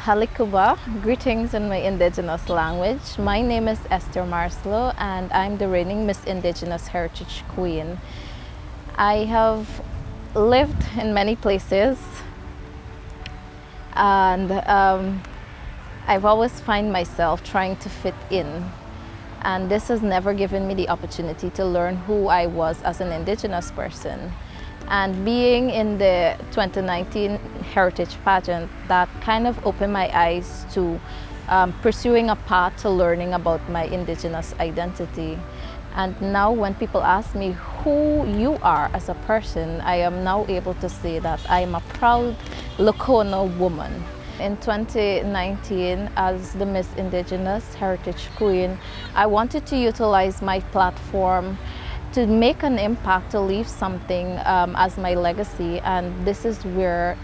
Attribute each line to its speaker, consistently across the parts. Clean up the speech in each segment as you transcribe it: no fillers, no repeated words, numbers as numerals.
Speaker 1: Halikuba, greetings in my Indigenous language. My name is Esther Marslowe and I'm the reigning Miss Indigenous Heritage Queen. I have lived in many places and I've always find myself trying to fit in, and this has never given me the opportunity to learn who I was as an Indigenous person. And being in the 2019 Heritage Pageant, that kind of opened my eyes to pursuing a path to learning about my Indigenous identity. And now when people ask me who you are as a person, I am now able to say that I am a proud Lakota woman. In 2019, as the Miss Indigenous Heritage Queen, I wanted to utilize my platform to make an impact, to leave something as my legacy, and this is where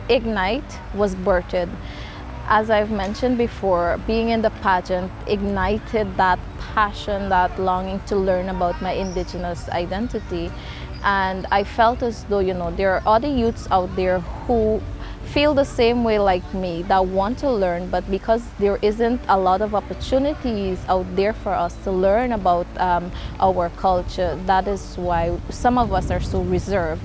Speaker 1: Ignite was birthed. As I've mentioned before, being in the pageant ignited that passion, that longing to learn about my Indigenous identity, and I felt as though, there are other youths out there who feel the same way like me, that want to learn, but because there isn't a lot of opportunities out there for us to learn about our culture, that is why some of us are so reserved.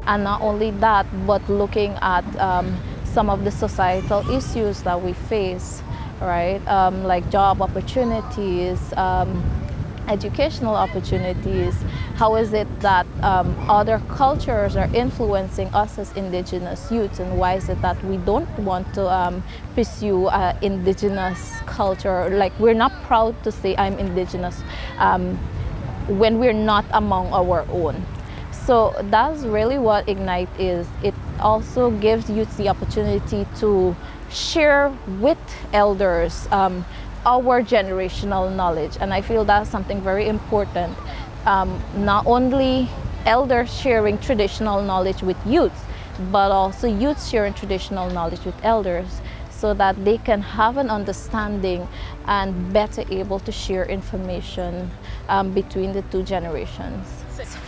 Speaker 1: And not only that, but looking at some of the societal issues that we face, right? Like job opportunities, educational opportunities. How is it that other cultures are influencing us as Indigenous youths, and why is it that we don't want to pursue Indigenous culture? Like, we're not proud to say I'm Indigenous when we're not among our own. So that's really what Ignite is. It also gives youths the opportunity to share with elders our generational knowledge, and I feel that's something very important. Not only elders sharing traditional knowledge with youths, but also youths sharing traditional knowledge with elders, so that they can have an understanding and better able to share information between the two generations.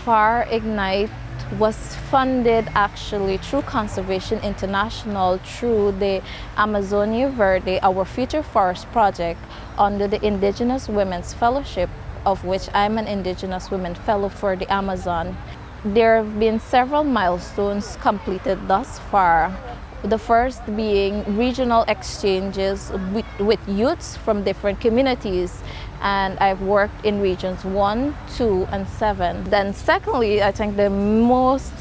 Speaker 1: FAR Ignite was funded actually through Conservation International, through the Amazonia Verde, our Future Forest project, under the Indigenous Women's Fellowship, of which I'm an Indigenous Women Fellow for the Amazon. There have been several milestones completed thus far. The first being regional exchanges with youths from different communities, and I've worked in regions 1, 2, and 7. Then secondly, I think the most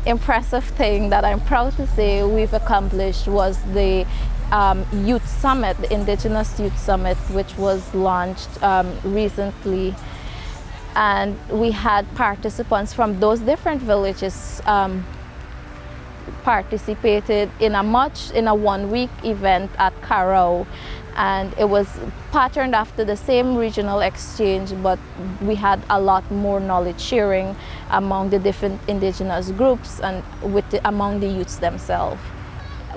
Speaker 1: impressive thing that I'm proud to say we've accomplished was the Youth Summit, the Indigenous Youth Summit, which was launched recently. And we had participants from those different villages participated in a 1-week event at Carrow, and it was patterned after the same regional exchange, but we had a lot more knowledge sharing among the different Indigenous groups and among the youths themselves.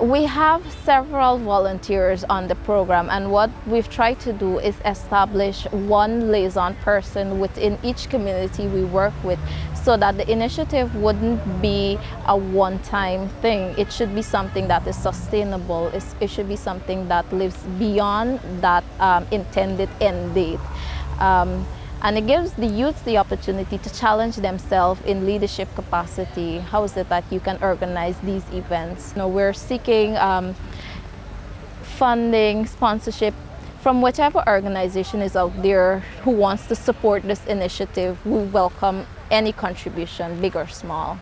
Speaker 1: We have several volunteers on the program, and what we've tried to do is establish one liaison person within each community we work with, so that the initiative wouldn't be a one-time thing. It should be something that is sustainable. It should be something that lives beyond that intended end date. And it gives the youths the opportunity to challenge themselves in leadership capacity. How is it that you can organize these events? We're seeking funding, sponsorship from whichever organization is out there who wants to support this initiative. We welcome any contribution, big or small.